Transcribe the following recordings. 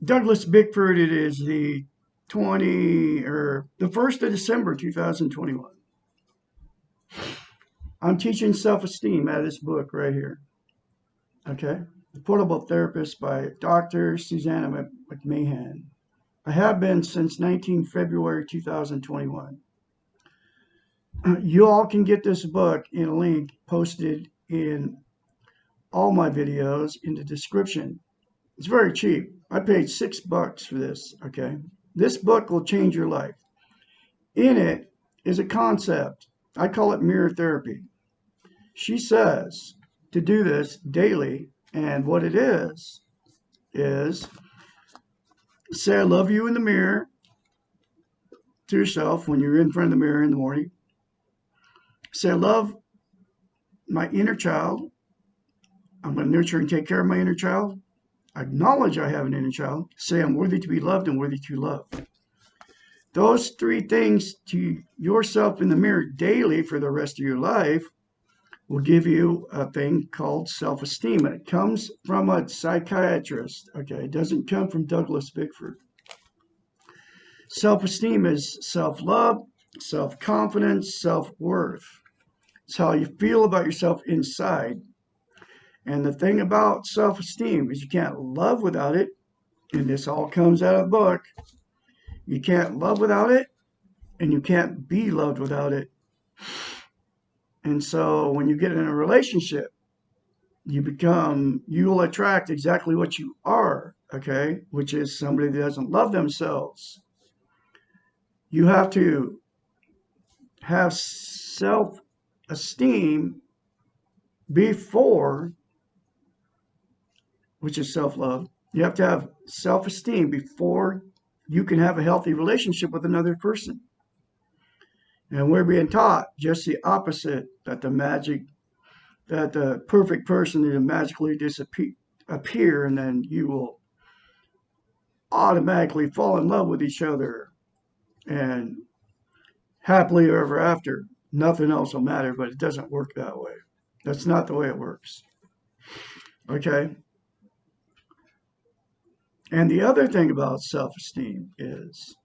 Douglas Bickford. It is the 1st of December 2021. I'm teaching self-esteem out of this book right here. Okay, The Portable Therapist by Dr. Susanna McMahon. I have been since February 2021. You all can get this book in a link posted in all my videos in the description. It's very cheap. I paid $6 for this. Okay, this book will change your life. In it is a concept. I call it mirror therapy. She says to do this daily, and what it is say I love you in the mirror to yourself when you're in front of the mirror in the morning. Say I love my inner child. I'm going to nurture and take care of my inner child. Acknowledge I have an inner child. Say I'm worthy to be loved and worthy to love. Those three things to yourself in the mirror daily for the rest of your life will give you a thing called self-esteem. And it comes from a psychiatrist. Okay, it doesn't come from Douglas Bickford. Self-esteem is self-love, self-confidence, self-worth. It's how you feel about yourself inside. And the thing about self-esteem is you can't love without it. And this all comes out of the book. You can't love without it, and you can't be loved without it. And so when you get in a relationship, you'll attract exactly what you are, okay? Which is somebody that doesn't love themselves. You have to have self-esteem before, which is self-love. You have to have self-esteem before you can have a healthy relationship with another person. And we're being taught just the opposite, that the perfect person will magically appear, and then you will automatically fall in love with each other and happily ever after. Nothing else will matter, but it doesn't work that way. That's not the way it works. Okay? And the other thing about self-esteem is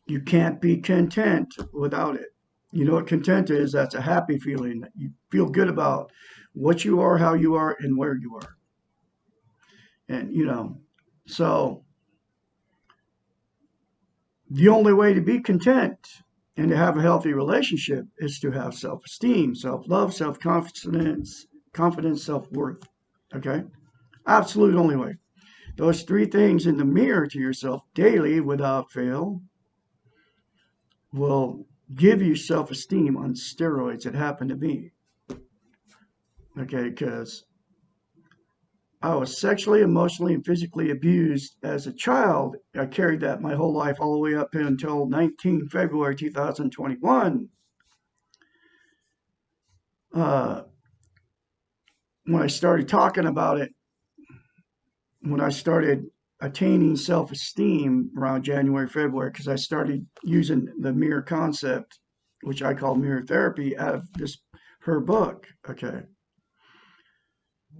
you can't be content without it. You know what content is? That's a happy feeling. That you feel good about what you are, how you are, and where you are. And, so the only way to be content and to have a healthy relationship is to have self-esteem, self-love, self-confidence, self-worth. Okay? Absolute only way. Those three things in the mirror to yourself daily without fail will give you self-esteem on steroids. It happened to me. Okay, because I was sexually, emotionally, and physically abused as a child. I carried that my whole life all the way up until February 2021. When I started talking about it, when I started attaining self-esteem around January, February, because I started using the mirror concept, which I call mirror therapy, out of her book. Okay.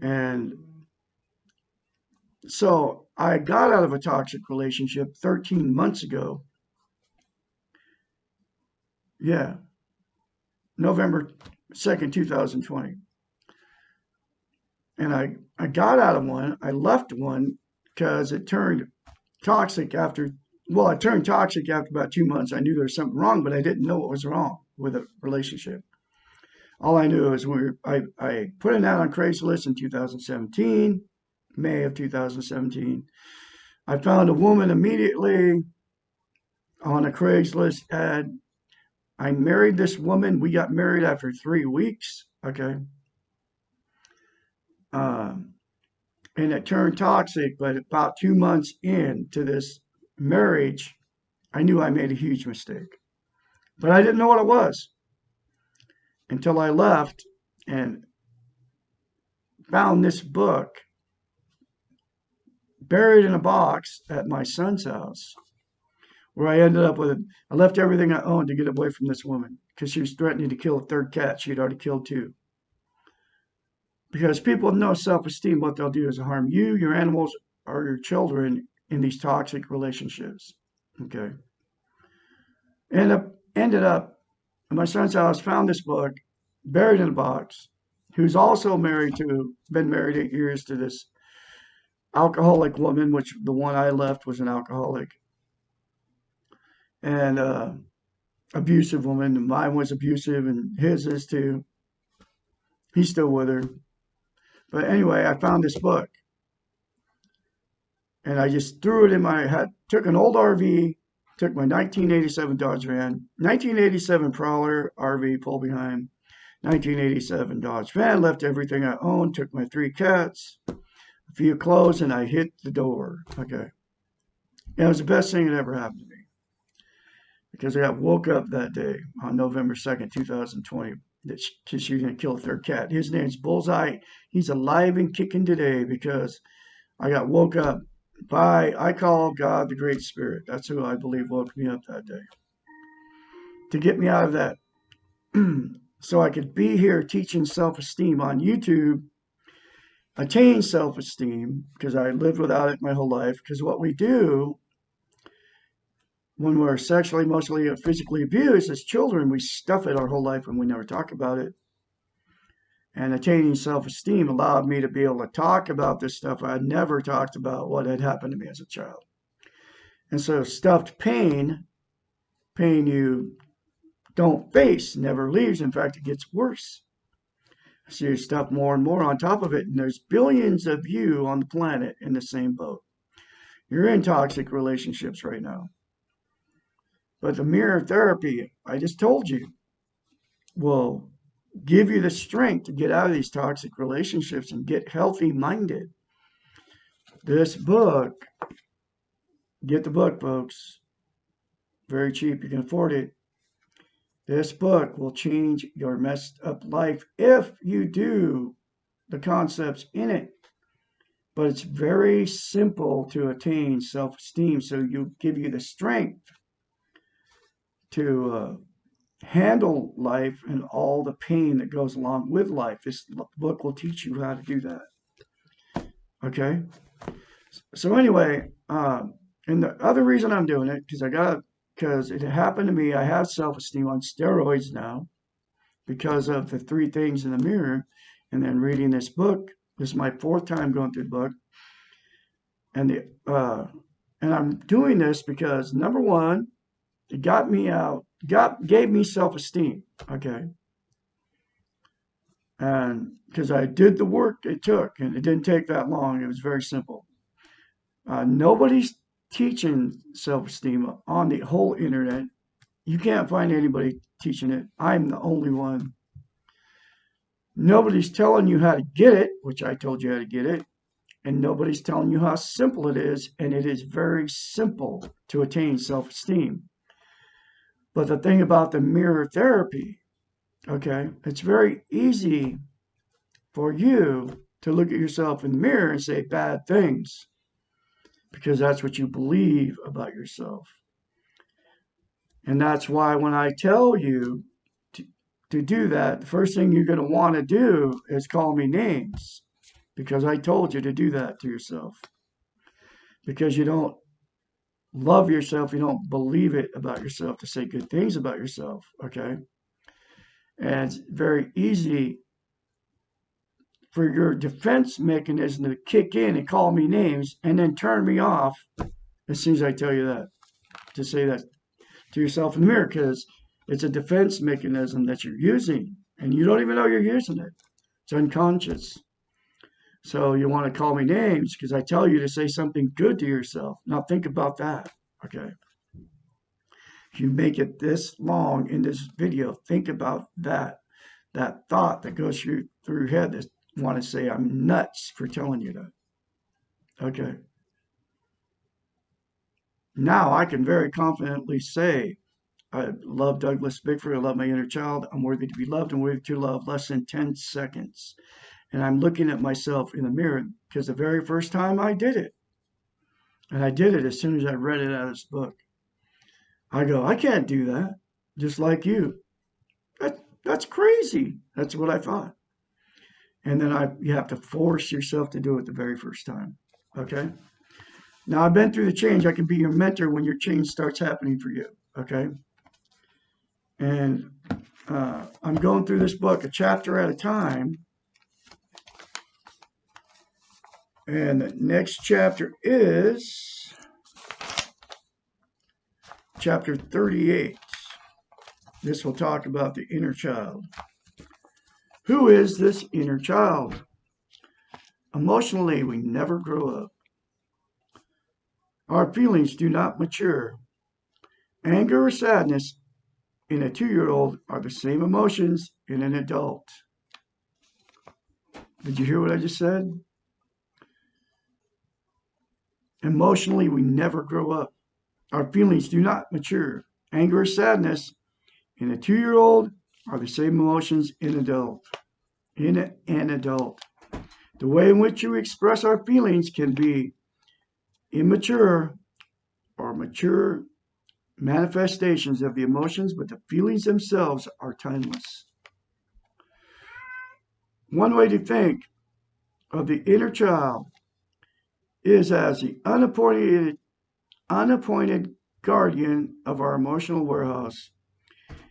And so I got out of a toxic relationship 13 months ago. Yeah, November 2nd, 2020. And I got out of one. I left one because it turned toxic it turned toxic after about 2 months. I knew there was something wrong, but I didn't know what was wrong with the relationship. All I knew is I put it out on Craigslist in 2017, May of 2017. I found a woman immediately on a Craigslist ad. I married this woman. We got married after 3 weeks. Okay. And it turned toxic, but about 2 months into this marriage, I knew I made a huge mistake. But I didn't know what it was until I left and found this book buried in a box at my son's house, where I ended up I left everything I owned to get away from this woman because she was threatening to kill a third cat. She'd already killed two. Because people with no self-esteem, what they'll do is harm you, your animals, or your children in these toxic relationships. Okay. Ended up at my son's house, found this book, buried in a box, who's also been married 8 years to this alcoholic woman, which the one I left was an alcoholic, and abusive woman. Mine was abusive, and his is too. He's still with her. But anyway, I found this book, and I just threw it in my head. Took an old RV, took my 1987 Dodge van, 1987 Prowler RV pull behind, 1987 Dodge van, left everything I owned, took my 3 cats, a few clothes, and I hit the door. Okay. And it was the best thing that ever happened to me, because I got woke up that day on November 2nd, 2020, that she was going to kill a 3rd cat. His name's Bullseye. He's alive and kicking today because I got woke up by, I call God the Great Spirit. That's who I believe woke me up that day to get me out of that. So I could be here teaching self-esteem on YouTube, attain self-esteem, because I lived without it my whole life. Because what we do when we're sexually, emotionally, or physically abused as children, we stuff it our whole life and we never talk about it. And attaining self-esteem allowed me to be able to talk about this stuff. I had never talked about what had happened to me as a child. And so stuffed pain you don't face, never leaves. In fact, it gets worse. So you stuff more and more on top of it. And there's billions of you on the planet in the same boat. You're in toxic relationships right now. But the mirror therapy, I just told you, will give you the strength to get out of these toxic relationships and get healthy minded. This book, get the book, folks. Very cheap. You can afford it. This book will change your messed up life if you do the concepts in it. But it's very simple to attain self-esteem, so you give you the strength to handle life and all the pain that goes along with life. This book will teach you how to do that. Okay? So anyway, and the other reason I'm doing it, because it happened to me, I have self-esteem on steroids now because of the 3 things in the mirror, and then reading this book. This is my 4th time going through the book. And I'm doing this because, number one, it got me out, gave me self-esteem, okay? And because I did the work it took, and it didn't take that long. It was very simple. Nobody's teaching self-esteem on the whole internet. You can't find anybody teaching it. I'm the only one. Nobody's telling you how to get it, which I told you how to get it. And nobody's telling you how simple it is. And it is very simple to attain self-esteem. But the thing about the mirror therapy, okay, it's very easy for you to look at yourself in the mirror and say bad things, because that's what you believe about yourself. And that's why when I tell you to do that, the first thing you're going to want to do is call me names, because I told you to do that to yourself. Because you don't love yourself, you don't believe it about yourself to say good things about yourself, okay? And it's very easy for your defense mechanism to kick in and call me names and then turn me off as soon as I tell you that, to say that to yourself in the mirror, because it's a defense mechanism that you're using and you don't even know you're using it. It's unconscious. So you want to call me names because I tell you to say something good to yourself. Now think about that, okay? If you make it this long in this video, think about that thought that goes through your head that want to say I'm nuts for telling you that. Okay. Now I can very confidently say I love Douglas Bickford. I love my inner child. I'm worthy to be loved and worthy to love. Less than 10 seconds. And I'm looking at myself in the mirror because the very first time I did it, and I did it as soon as I read it out of this book, I go, I can't do that, just like you. That's crazy. That's what I thought. And then you have to force yourself to do it the very first time. Okay? Now, I've been through the change. I can be your mentor when your change starts happening for you. Okay. And I'm going through this book a chapter at a time. And the next chapter is chapter 38. This will talk about the inner child. Who is this inner child? Emotionally, we never grow up. Our feelings do not mature. Anger or sadness in a 2-year-old are the same emotions in an adult. Did you hear what I just said? Emotionally, we never grow up. Our feelings do not mature. Anger or sadness in a 2-year-old are the same emotions in an adult. The way in which we express our feelings can be immature or mature manifestations of the emotions, but the feelings themselves are timeless. One way to think of the inner child is as the unappointed guardian of our emotional warehouse.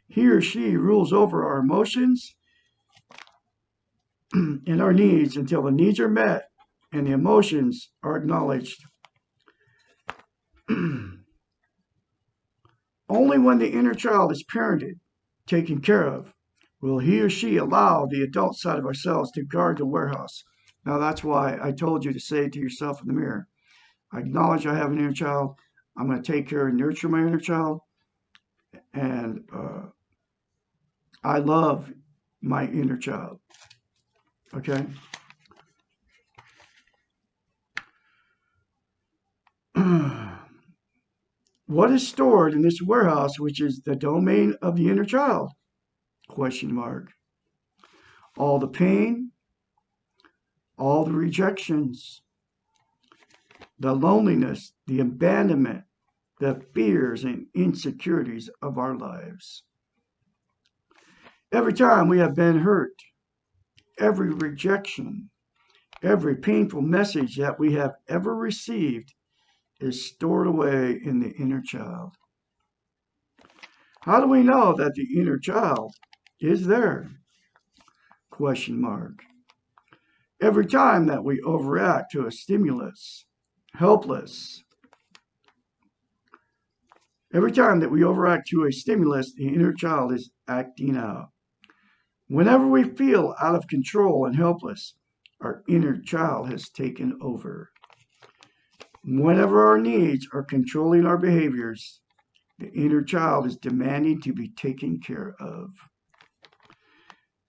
He or she rules over our emotions and our needs until the needs are met and the emotions are acknowledged. Only when the inner child is parented, taken care of, will he or she allow the adult side of ourselves to guard the warehouse. Now, that's why I told you to say to yourself in the mirror, I acknowledge I have an inner child. I'm going to take care and nurture my inner child. And I love my inner child. Okay? What is stored in this warehouse, which is the domain of the inner child? Question mark. All the pain, all the rejections, the loneliness, the abandonment, the fears and insecurities of our lives. Every time we have been hurt, every rejection, every painful message that we have ever received is stored away in the inner child. How do we know that the inner child is there? Question mark. Every time that we overact to a stimulus, helpless. Every time that we overact to a stimulus, the inner child is acting out. Whenever we feel out of control and helpless, our inner child has taken over. Whenever our needs are controlling our behaviors, the inner child is demanding to be taken care of.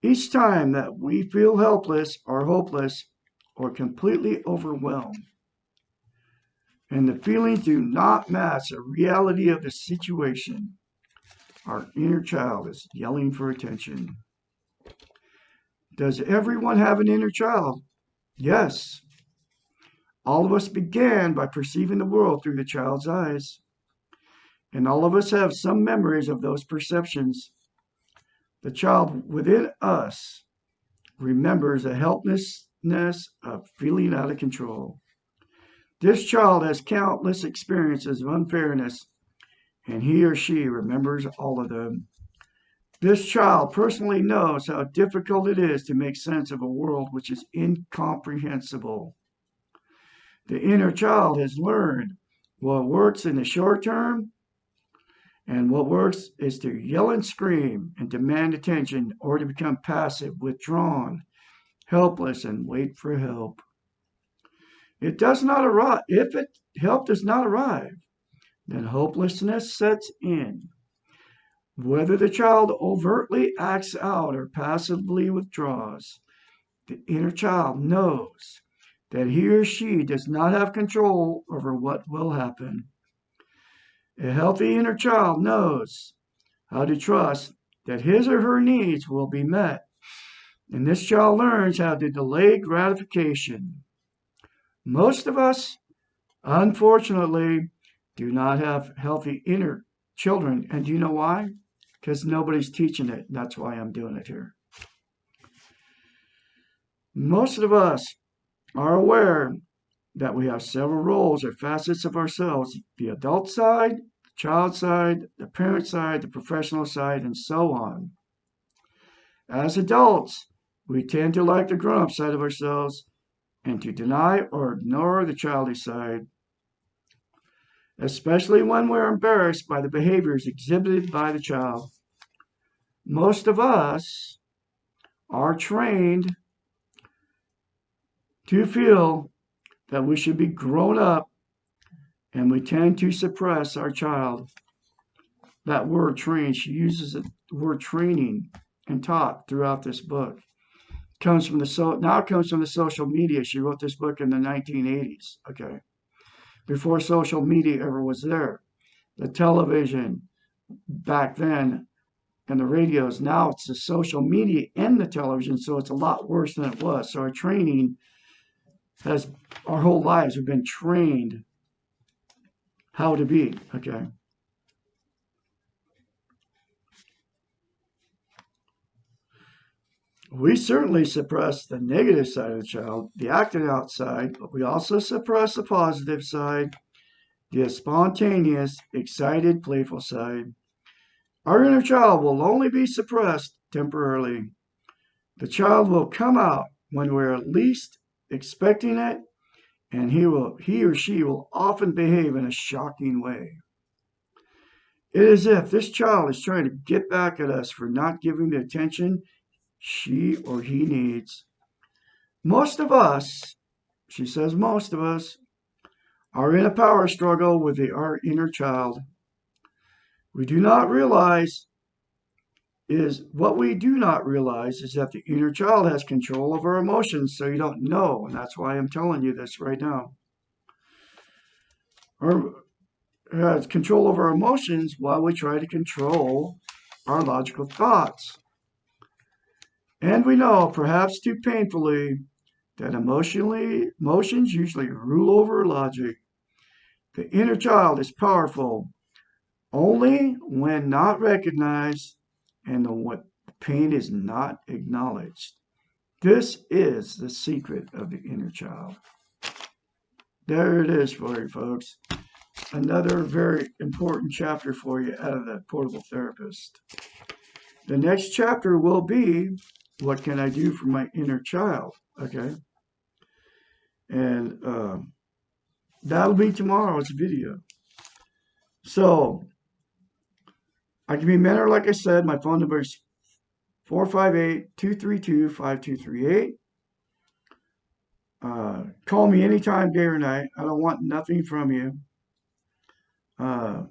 Each time that we feel helpless or hopeless or completely overwhelmed, and the feelings do not match the reality of the situation, our inner child is yelling for attention. Does everyone have an inner child? Yes. All of us began by perceiving the world through the child's eyes. And all of us have some memories of those perceptions. The child within us remembers the helplessness of feeling out of control. This child has countless experiences of unfairness, and he or she remembers all of them. This child personally knows how difficult it is to make sense of a world which is incomprehensible. The inner child has learned what works in the short term, and what works is to yell and scream and demand attention, or to become passive, withdrawn, helpless, and wait for help. It does not arrive. If help does not arrive, then hopelessness sets in. Whether the child overtly acts out or passively withdraws, the inner child knows that he or she does not have control over what will happen. A healthy inner child knows how to trust that his or her needs will be met, and this child learns how to delay gratification. Most of us, unfortunately, do not have healthy inner children, and do you know why? Because nobody's teaching it. That's why I'm doing it here. Most of us are aware that we have several roles or facets of ourselves: the adult side, the child side, the parent side, the professional side, and so on. As adults, we tend to like the grown-up side of ourselves and to deny or ignore the childish side, especially when we're embarrassed by the behaviors exhibited by the child. Most of us are trained to feel that we should be grown up, and we tend to suppress our child. That word trained, she uses the word training and taught throughout this book. Comes from the social media. She wrote this book in the 1980s, okay? Before social media ever was there. The television back then and the radios, now it's the social media and the television, so it's a lot worse than it was. So our training has, our whole lives we've been trained how to be, okay? We certainly suppress the negative side of the child, the acting out side, but we also suppress the positive side, the spontaneous, excited, playful side. Our inner child will only be suppressed temporarily. The child will come out when we're least expecting it, and he or she will often behave in a shocking way. It is as if this child is trying to get back at us for not giving the attention she or he needs. Most of us, she says, most of us are in a power struggle with our inner child. We do not realize what we do not realize is that the inner child has control of our emotions, so you don't know, and that's why I'm telling you this right now. Our has control over our emotions while we try to control our logical thoughts. And we know, perhaps too painfully, that emotions usually rule over logic. The inner child is powerful only when not recognized and the pain is not acknowledged. This is the secret of the inner child. There it is for you, folks. Another very important chapter for you out of the Portable Therapist. The next chapter will be, what can I do for my inner child? Okay. And that'll be tomorrow's video. So, I can be mentored, like I said. My phone number is 458-232-5238. Call me anytime, day or night. I don't want nothing from you. I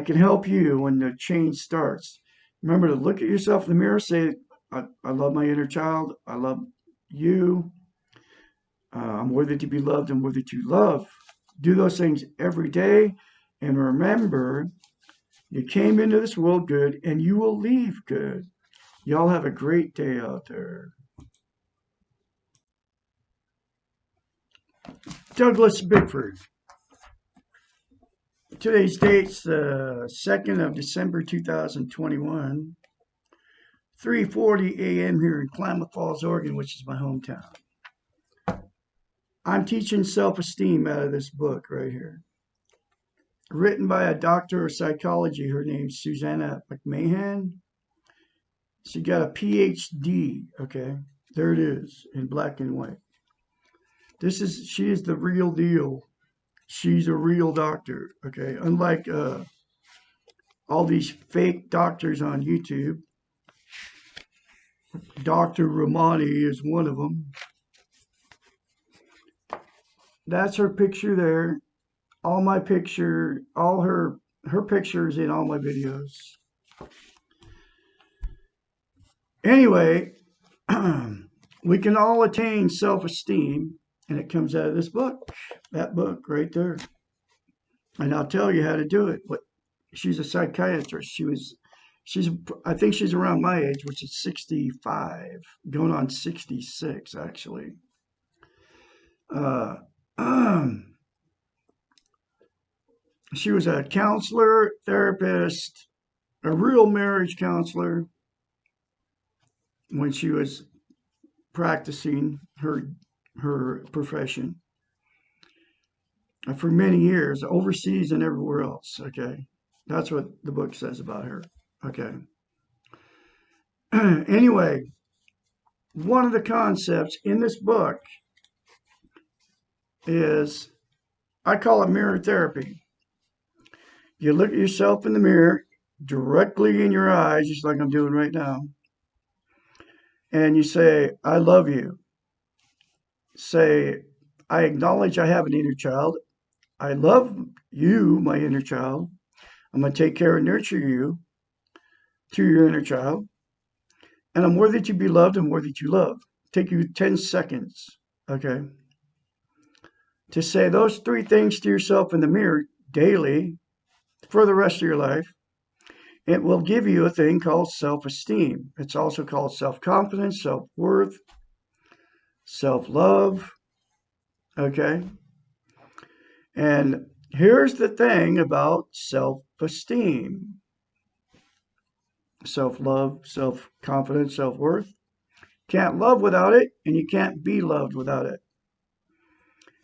can help you when the change starts. Remember to look at yourself in the mirror, say, I love my inner child. I love you. I'm worthy to be loved and worthy to love. Do those things every day. And remember, you came into this world good and you will leave good. Y'all have a great day out there. Douglas Bickford. Today's date's the 2nd of December 2021. 3:40 a.m. here in Klamath Falls, Oregon, which is my hometown. I'm teaching self-esteem out of this book right here. Written by a doctor of psychology. Her name's Susanna McMahon. She got a PhD, okay? There it is in black and white. She is the real deal. She's a real doctor, okay? Unlike all these fake doctors on YouTube. Dr. Romani is one of them. That's her picture there. All my picture, all her pictures in all my videos. Anyway, we can all attain self-esteem, and it comes out of this book, that book right there. And I'll tell you how to do it. She's a psychiatrist. I think she's around my age, which is 65, going on 66 actually. She was a counselor, therapist, a real marriage counselor when she was practicing her profession. for many years, overseas and everywhere else. Okay. That's what the book says about her. Okay. Anyway, one of the concepts in this book is, I call it mirror therapy. You look at yourself in the mirror directly in your eyes, just like I'm doing right now, and you say, I love you. Say, I acknowledge I have an inner child. I love you, my inner child. I'm going to take care and nurture you through your inner child. And I'm worthy to be loved and worthy to love. Take you 10 seconds, okay, to say those three things to yourself in the mirror daily for the rest of your life. It will give you a thing called self-esteem. It's also called self-confidence, self-worth, self-love, okay? And here's the thing about self-esteem, self-love, self-confidence, self-worth. Can't love without it, and you can't be loved without it.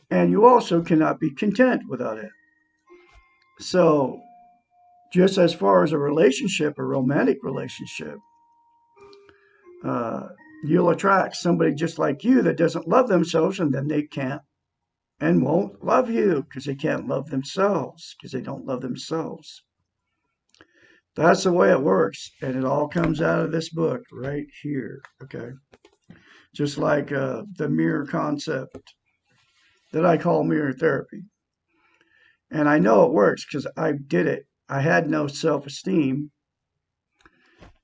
And you also cannot be content without it. So, just as far as a relationship, a romantic relationship, uh, you'll attract somebody just like you that doesn't love themselves, and then they can't and won't love you because they can't love themselves because they don't love themselves. That's the way it works, and it all comes out of this book right here. Okay, just like the mirror concept that I call mirror therapy, and I know it works because I did it. I had no self-esteem,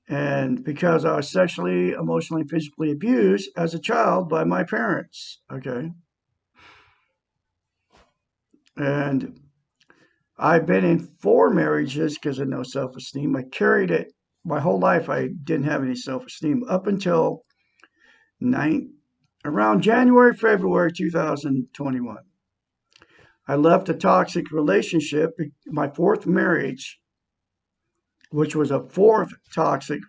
and because I was sexually, emotionally, physically abused as a child by my parents. Okay, and I've been in 4 marriages because of no self-esteem. I carried it my whole life. I didn't have any self-esteem up until around January, February 2021. I left a toxic relationship, my 4th marriage, which was a 4th toxic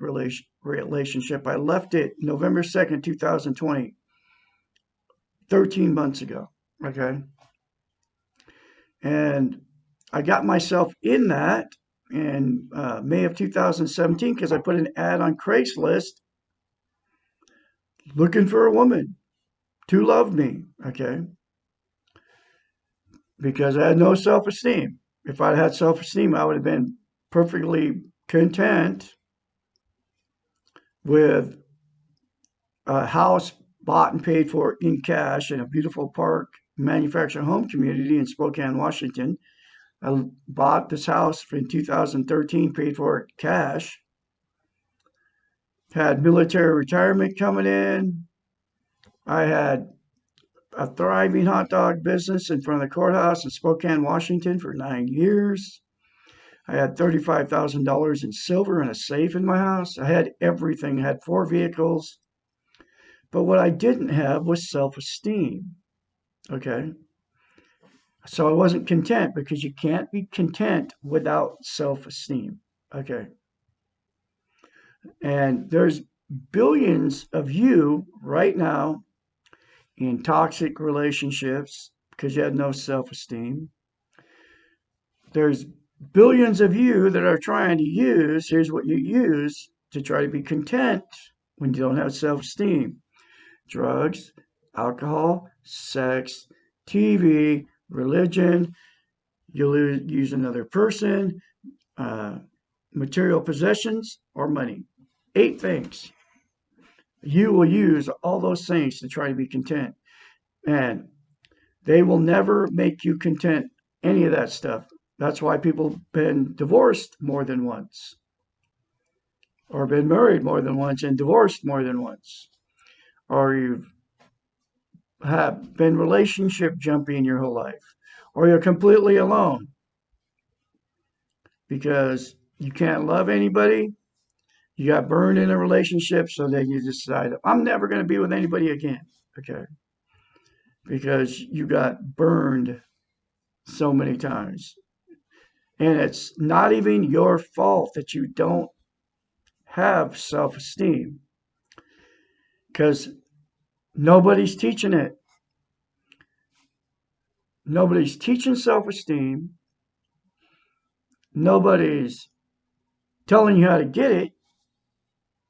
relationship. I left it November 2nd, 2020, 13 months ago. Okay. And I got myself in that in May of 2017 because I put an ad on Craigslist looking for a woman to love me. Okay. Because I had no self-esteem. If I'd had self-esteem, I would have been perfectly content with a house bought and paid for in cash in a beautiful park manufactured home community in Spokane, Washington. I bought this house in 2013, paid for it cash. Had military retirement coming in. I had a thriving hot dog business in front of the courthouse in Spokane, Washington for 9 years. I had $35,000 in silver in a safe in my house. I had everything. I had 4 vehicles. But what I didn't have was self-esteem. Okay. So I wasn't content because you can't be content without self-esteem. Okay. And there's billions of you right now in toxic relationships because you had no self-esteem. There's billions of you that are trying to use, here's what you use to try to be content when you don't have self-esteem: drugs, alcohol, sex, TV, religion. You'll use another person, material possessions, or money. 8 things. You will use all those things to try to be content. And they will never make you content, any of that stuff. That's why people have been divorced more than once, or been married more than once and divorced more than once, or you've have been relationship jumping your whole life, or you're completely alone because you can't love anybody. You got burned in a relationship, so then you decide, I'm never going to be with anybody again. Okay. Because you got burned so many times. And it's not even your fault that you don't have self-esteem because nobody's teaching it. Nobody's teaching self-esteem. Nobody's telling you how to get it.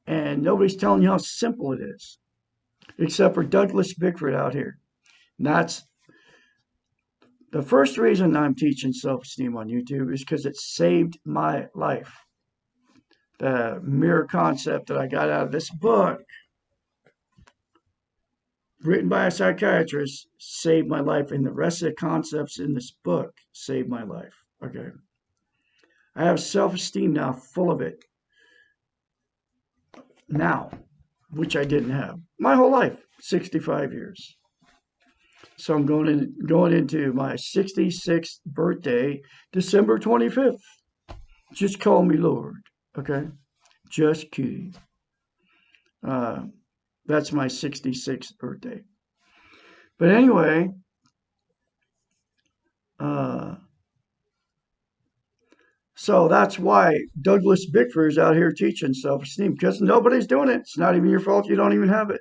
And nobody's telling you how simple it is, except for Douglas Bickford out here. And that's the first reason I'm teaching self-esteem on YouTube, is because it saved my life. The mirror concept that I got out of this book, written by a psychiatrist, saved my life, and the rest of the concepts in this book saved my life. Okay. I have self-esteem now, full of it now, which I didn't have my whole life, 65 years. So I'm going into my 66th birthday, December 25th. Just call me Lord, okay? Just kidding. That's my 66th birthday. But anyway, so that's why Douglas Bickford is out here teaching self-esteem, because nobody's doing it. It's not even your fault you don't even have it.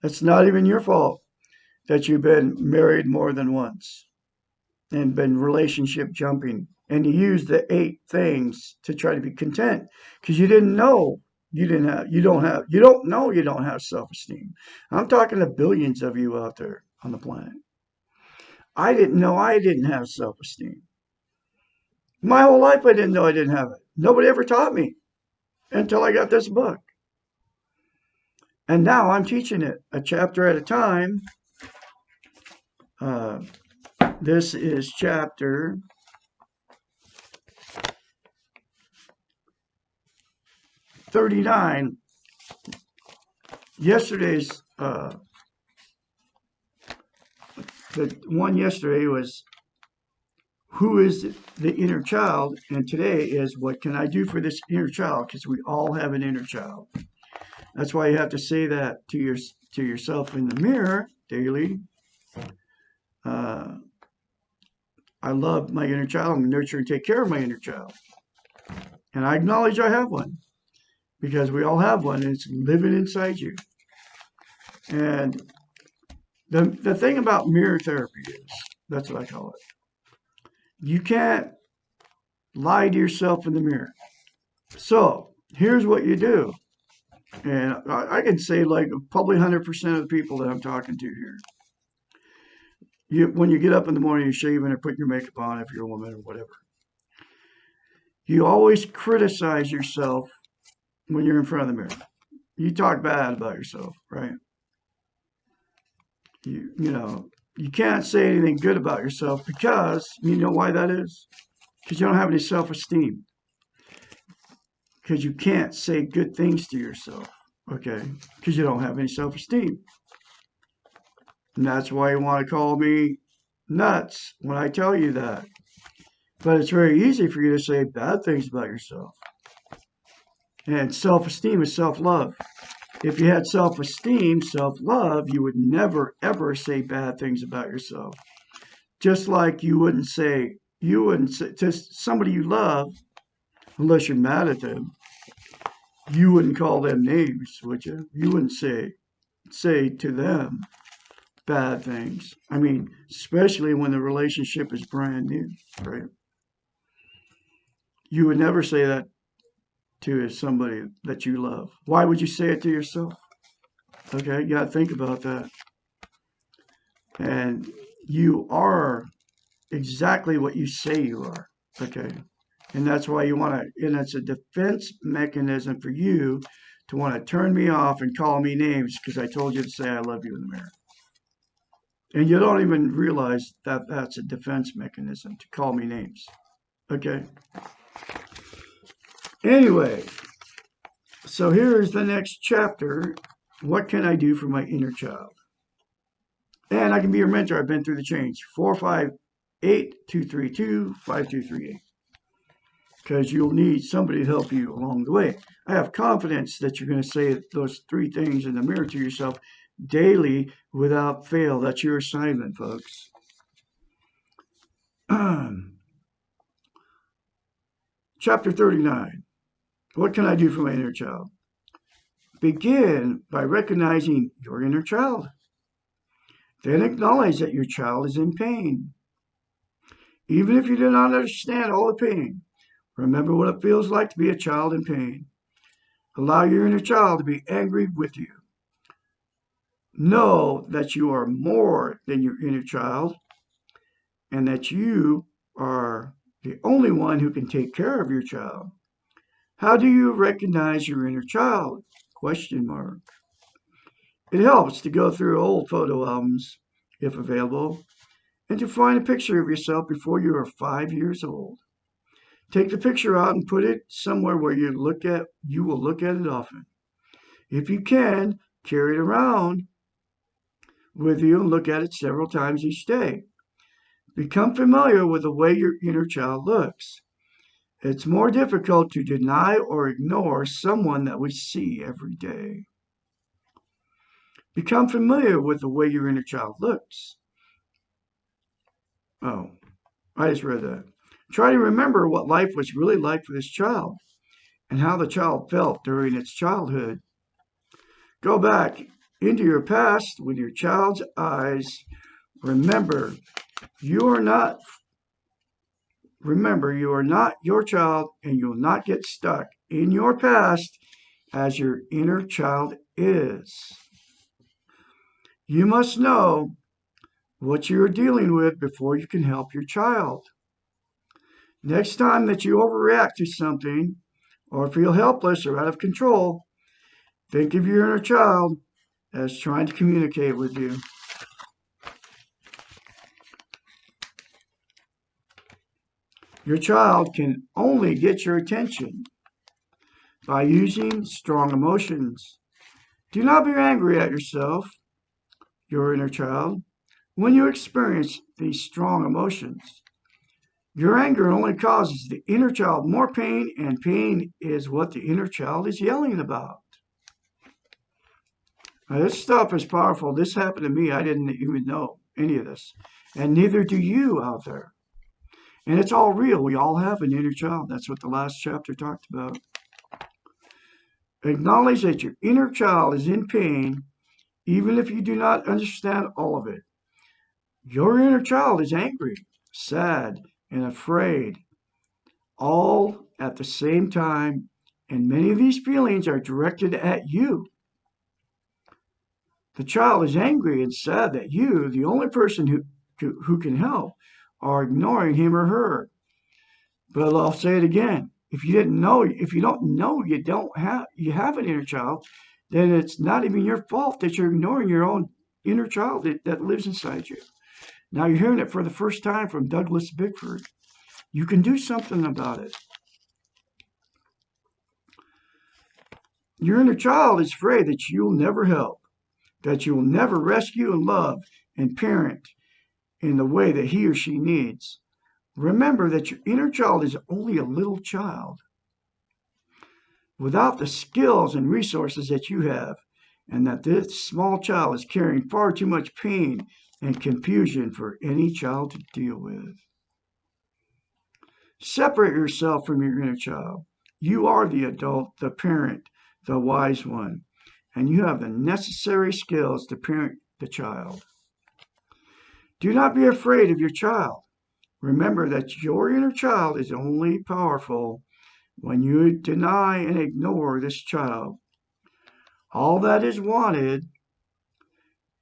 It's not even your fault that you've been married more than once and been relationship jumping, and you use the 8 things to try to be content because you didn't know you don't know you don't have self-esteem. I'm talking to billions of you out there on the planet. I didn't know I didn't have self-esteem. My whole life I didn't know I didn't have it. Nobody ever taught me until I got this book. And now I'm teaching it a chapter at a time. This is chapter 39. Yesterday's, the one yesterday was who is the inner child, and today is what can I do for this inner child, because we all have an inner child. That's why you have to say that to yourself in the mirror daily. I love my inner child. I'm going to nurture and take care of my inner child. And I acknowledge I have one, because we all have one, and it's living inside you. And the thing about mirror therapy is, that's what I call it. You can't lie to yourself in the mirror. So here's what you do. And I can say like probably 100% of the people that I'm talking to here. When you get up in the morning, you're shaving or putting your makeup on, if you're a woman or whatever. You always criticize yourself when you're in front of the mirror. You talk bad about yourself, right? You know, you can't say anything good about yourself, because you know why that is? Because you don't have any self-esteem. Because you can't say good things to yourself, okay? Because you don't have any self-esteem. And that's why you want to call me nuts when I tell you that. But it's very easy for you to say bad things about yourself. And self-esteem is self-love. If you had self-esteem, self-love, you would never, ever say bad things about yourself. Just like you wouldn't say to somebody you love, unless you're mad at them, you wouldn't call them names, would you? You wouldn't say to them bad things. I mean, especially when the relationship is brand new, right? You would never say that to somebody that you love. Why would you say it to yourself? Okay, you got to think about that. And you are exactly what you say you are, okay? And that's why you want to, and it's a defense mechanism for you to want to turn me off and call me names because I told you to say I love you in the mirror. And you don't even realize that that's a defense mechanism, to call me names, okay? Anyway, so here's the next chapter. What can I do for my inner child? And I can be your mentor. I've been through the change. 458-232-5238. Because you'll need somebody to help you along the way. I have confidence that you're going to say those 3 things in the mirror to yourself daily without fail. That's your assignment, folks. Chapter 39. What can I do for my inner child? Begin by recognizing your inner child. Then acknowledge that your child is in pain. Even if you do not understand all the pain, remember what it feels like to be a child in pain. Allow your inner child to be angry with you. Know that you are more than your inner child and that you are the only one who can take care of your child. How do you recognize your inner child? Question mark. It helps to go through old photo albums, if available, and to find a picture of yourself before you are 5 years old. Take the picture out and put it somewhere where you will look at it often. If you can, carry it around with you and look at it several times each day. Become familiar with the way your inner child looks. It's more difficult to deny or ignore someone that we see every day. Become familiar with the way your inner child looks. Oh, I just read that. Try to remember what life was really like for this child and how the child felt during its childhood. Go back into your past with your child's eyes. Remember, you are not your child, and you'll not get stuck in your past as your inner child is. You must know what you are dealing with before you can help your child. Next time that you overreact to something or feel helpless or out of control, think of your inner child as trying to communicate with you. Your child can only get your attention by using strong emotions. Do not be angry at yourself, your inner child, when you experience these strong emotions. Your anger only causes the inner child more pain, and pain is what the inner child is yelling about. Now, this stuff is powerful. This happened to me. I didn't even know any of this. And neither do you out there. And it's all real. We all have an inner child. That's what the last chapter talked about. Acknowledge that your inner child is in pain, even if you do not understand all of it. Your inner child is angry, sad, and afraid, all at the same time, and many of these feelings are directed at you. The child is angry and sad that you, the only person who can help, are ignoring him or her. But I'll say it again. If you don't know you have an inner child, then it's not even your fault that you're ignoring your own inner child that lives inside you. Now you're hearing it for the first time from Douglas Bickford. You can do something about it. Your inner child is afraid that you'll never help, that you will never rescue and love and parent in the way that he or she needs. Remember that your inner child is only a little child without the skills and resources that you have, and that this small child is carrying far too much pain and confusion for any child to deal with. Separate yourself from your inner child. You are the adult, the parent, the wise one, and you have the necessary skills to parent the child. Do not be afraid of your child. Remember that your inner child is only powerful when you deny and ignore this child. All that is wanted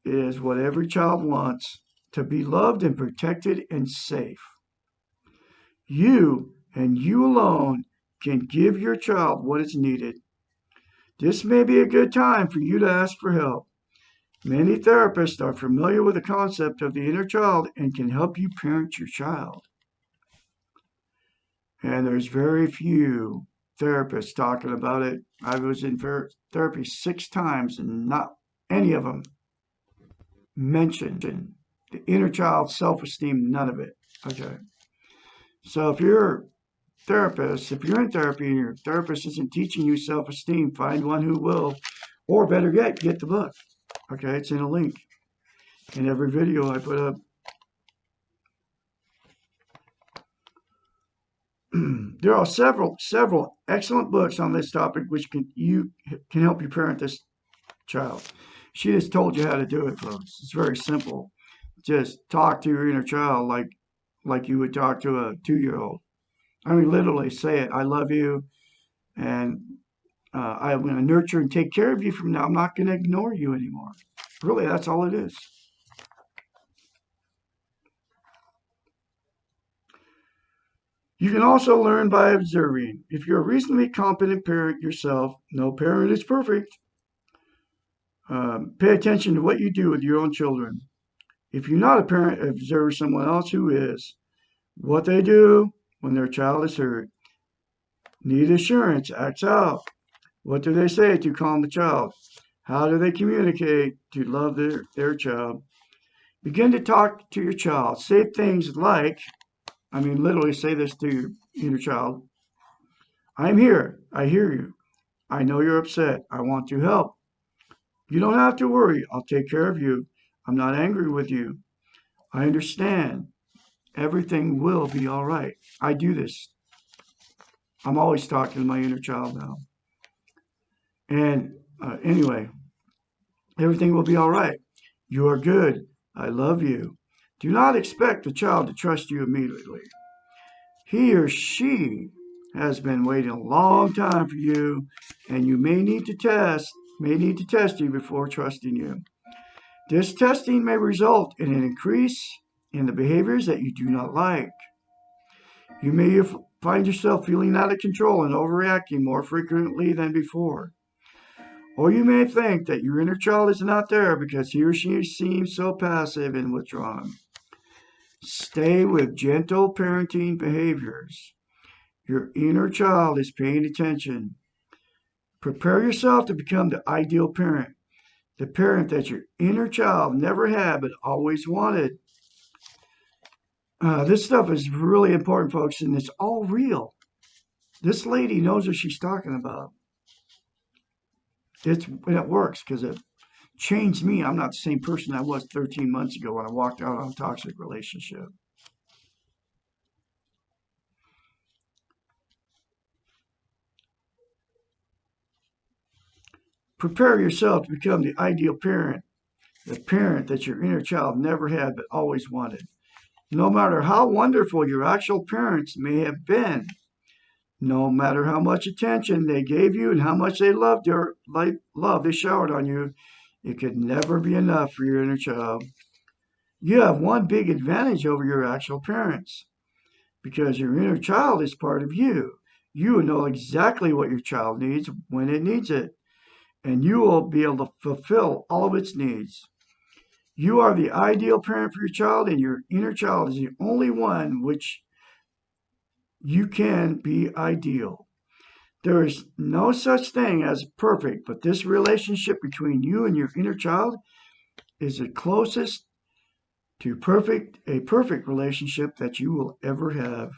is what every child wants, to be loved and protected and safe. You and you alone can give your child what is needed. This may be a good time for you to ask for help. Many therapists are familiar with the concept of the inner child and can help you parent your child. And there's very few therapists talking about it. I was in therapy 6 times and not any of them mentioned the inner child, self-esteem, none of it. Okay. So if you're in therapy and your therapist isn't teaching you self-esteem, find one who will, or better yet, get the book. Okay, it's in a link in every video I put up. There are several excellent books on this topic which can help you parent this child. She just told you how to do it, folks. It's very simple. just talk to your inner child like you would talk to a 2-year-old. I mean, literally say it. I love you, and I'm going to nurture and take care of you from now. I'm not going to ignore you anymore. Really, that's all it is. You can also learn by observing. If you're a reasonably competent parent yourself, no parent is perfect. Pay attention to what you do with your own children. If you're not a parent, observe someone else who is. What they do when their child is hurt. Need assurance, acts out. What do they say to calm the child? How do they communicate to love their child? Begin to talk to your child. Say things like, I mean, literally say this to your inner child. I'm here. I hear you. I know you're upset. I want to help. You don't have to worry. I'll take care of you. I'm not angry with you. I understand. Everything will be all right. I do this. I'm always talking to my inner child now. And anyway, everything will be all right. You are good. I love you. Do not expect the child to trust you immediately. He or she has been waiting a long time for you, and you may need to test you before trusting you. This testing may result in an increase in the behaviors that you do not like. You may find yourself feeling out of control and overreacting more frequently than before. Or you may think that your inner child is not there because he or she seems so passive and withdrawn. Stay with gentle parenting behaviors. Your inner child is paying attention. Prepare yourself to become the ideal parent, the parent that your inner child never had but always wanted. This stuff is really important, folks, and it's all real. This lady knows what she's talking about. It works because it changed me. I'm not the same person I was 13 months ago when I walked out on a toxic relationship. Prepare yourself to become the ideal parent, the parent that your inner child never had but always wanted. No matter how wonderful your actual parents may have been, no matter how much attention they gave you and how much they loved they showered on you, it could never be enough for your inner child. You have one big advantage over your actual parents because your inner child is part of you. You know exactly what your child needs when it needs it, and you will be able to fulfill all of its needs. You are the ideal parent for your child, and your inner child is the only one which you can be ideal. There is no such thing as perfect, but this relationship between you and your inner child is the closest to a perfect relationship that you will ever have.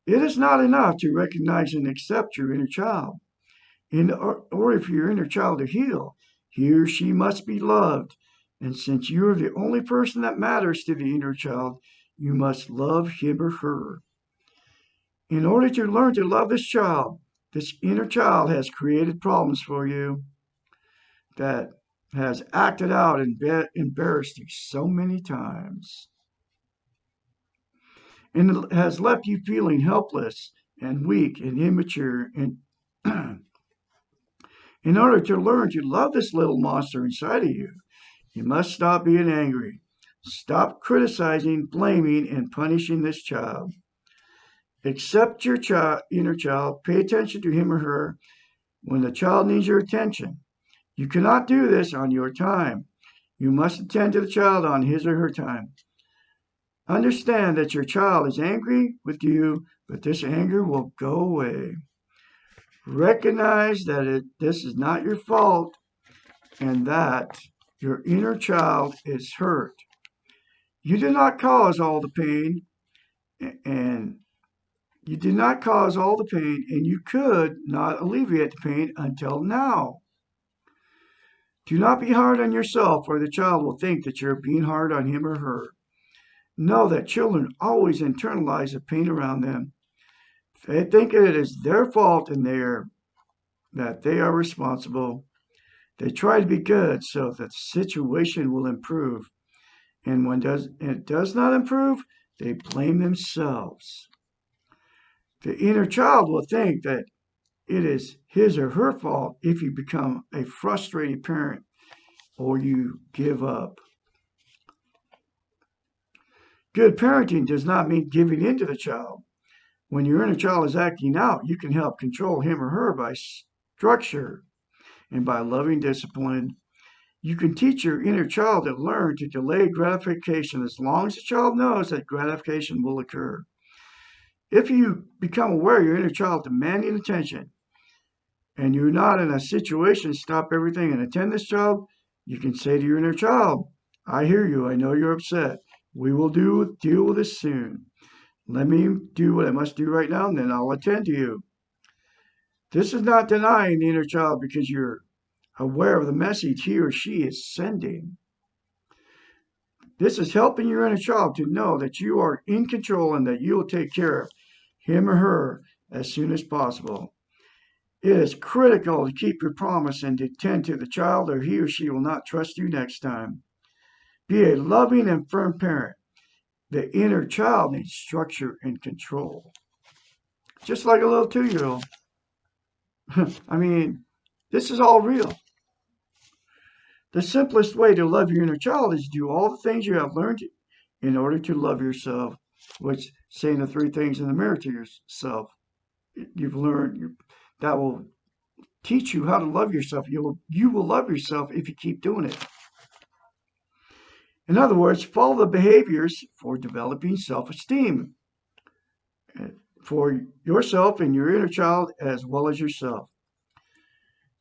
It is not enough to recognize and accept your inner child. In order for your inner child to heal, he or she must be loved. And since you are the only person that matters to the inner child, you must love him or her. In order to learn to love this inner child has created problems for you that has acted out and embarrassed you so many times. And it has left you feeling helpless and weak and immature. And in order to learn to love this little monster inside of you, you must stop being angry. Stop criticizing, blaming, and punishing this child. Accept your inner child. Pay attention to him or her when the child needs your attention. You cannot do this on your time. You must attend to the child on his or her time. Understand that your child is angry with you, but this anger will go away. Recognize that this is not your fault and that your inner child is hurt. You did not cause all the pain, and you did not cause all the pain, and you could not alleviate the pain until now. Do not be hard on yourself, or the child will think that you're being hard on him or her. Know that children always internalize the pain around them. They think it is their fault and that they are responsible. They try to be good so that the situation will improve. And when it does not improve, they blame themselves. The inner child will think that it is his or her fault if you become a frustrated parent or you give up. Good parenting does not mean giving in to the child. When your inner child is acting out, you can help control him or her by structure and by loving discipline. You can teach your inner child to learn to delay gratification as long as the child knows that gratification will occur. If you become aware of your inner child demanding attention and you're not in a situation to stop everything and attend this child, you can say to your inner child, I hear you. I know you're upset. We will deal with this soon. Let me do what I must do right now, and then I'll attend to you. This is not denying the inner child because you're aware of the message he or she is sending. This is helping your inner child to know that you are in control and that you will take care of him or her as soon as possible. It is critical to keep your promise and to tend to the child, or he or she will not trust you next time. Be a loving and firm parent. The inner child needs structure and control. Just like a little 2-year-old. I mean, this is all real. The simplest way to love your inner child is to do all the things you have learned in order to love yourself, which saying the 3 things in the mirror to yourself. You've learned that will teach you how to love yourself. You will love yourself if you keep doing it. In other words, follow the behaviors for developing self-esteem for yourself and your inner child as well as yourself.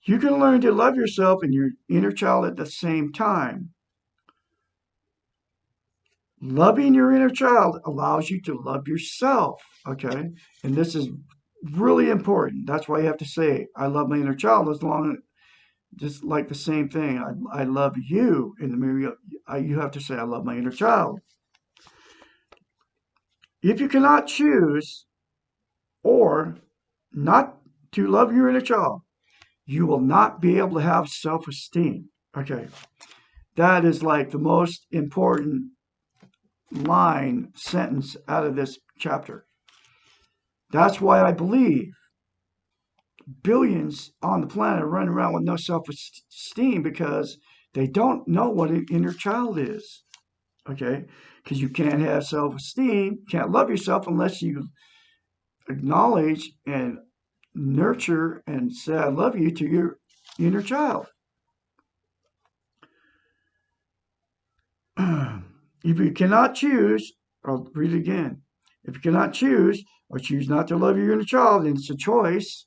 You can learn to love yourself and your inner child at the same time. Loving your inner child allows you to love yourself, okay? And this is really important. That's why you have to say, I love my inner child, as long just like the same thing. I love you in the mirror. You have to say, I love my inner child. If you cannot choose or not to love your inner child, you will not be able to have self-esteem. Okay, that is like the most important sentence out of this chapter. That's why I believe billions on the planet are running around with no self-esteem, because they don't know what an inner child is. Okay, because you can't have self-esteem, can't love yourself unless you acknowledge and nurture and say I love you to your inner child. If you cannot choose, I'll read it again. If you cannot choose or choose not to love your inner child, and it's a choice,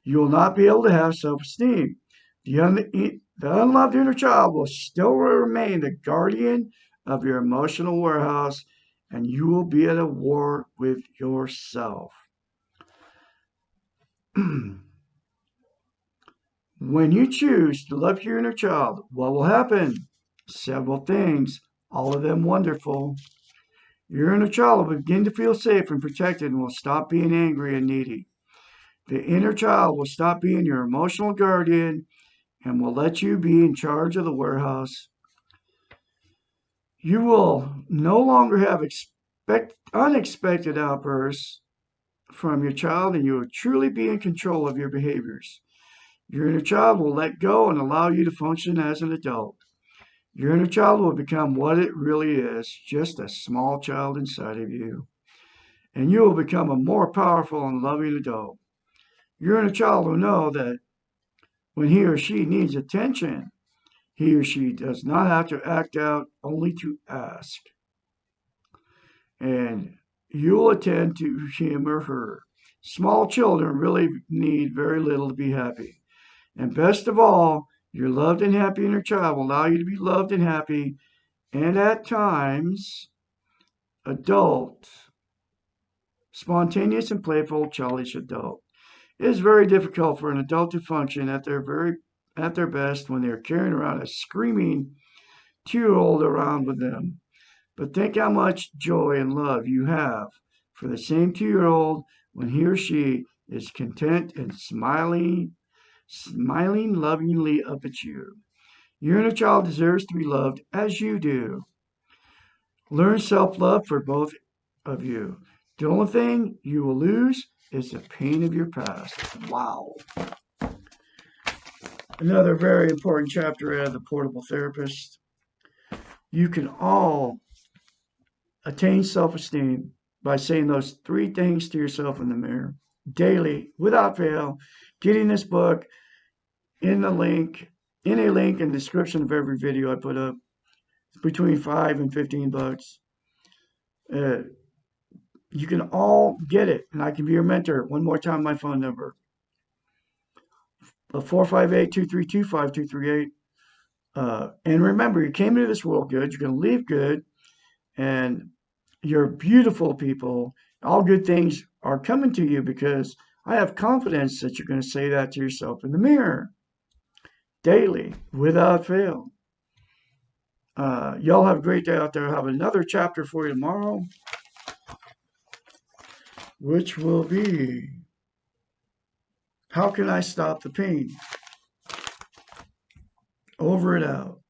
you will not be able to have self-esteem. The unloved inner child will still remain the guardian of your emotional warehouse, and you will be at a war with yourself. When you choose to love your inner child, what will happen? Several things, all of them wonderful. Your inner child will begin to feel safe and protected and will stop being angry and needy. The inner child will stop being your emotional guardian and will let you be in charge of the warehouse. You will no longer have unexpected outbursts from your child, and you will truly be in control of your behaviors. Your inner child will let go and allow you to function as an adult. Your inner child will become what it really is, just a small child inside of you. And you will become a more powerful and loving adult. Your inner child will know that when he or she needs attention, he or she does not have to act out, only to ask. And you'll attend to him or her. Small children really need very little to be happy. And best of all, your loved and happy inner child will allow you to be loved and happy, and at times, adult, spontaneous and playful, childish adult. It is very difficult for an adult to function at their best when they are carrying around a screaming 2-year-old around with them. But think how much joy and love you have for the same 2-year-old when he or she is content and smiling lovingly up at you. Your inner child deserves to be loved as you do. Learn self-love for both of you. The only thing you will lose is the pain of your past. Wow. Another very important chapter out of the Portable Therapist. You can all attain self-esteem by saying those 3 things to yourself in the mirror daily, without fail. Getting this book in a link in the description of every video I put up. It's between $5 and $15. You can all get it, and I can be your mentor. One more time, my phone number: 458-232-5238. And remember, you came into this world good. You're going to leave good, and you're beautiful people. All good things are coming to you because I have confidence that you're going to say that to yourself in the mirror daily, without fail. Y'all have a great day out there. I'll have another chapter for you tomorrow, which will be, how can I stop the pain? Over and out.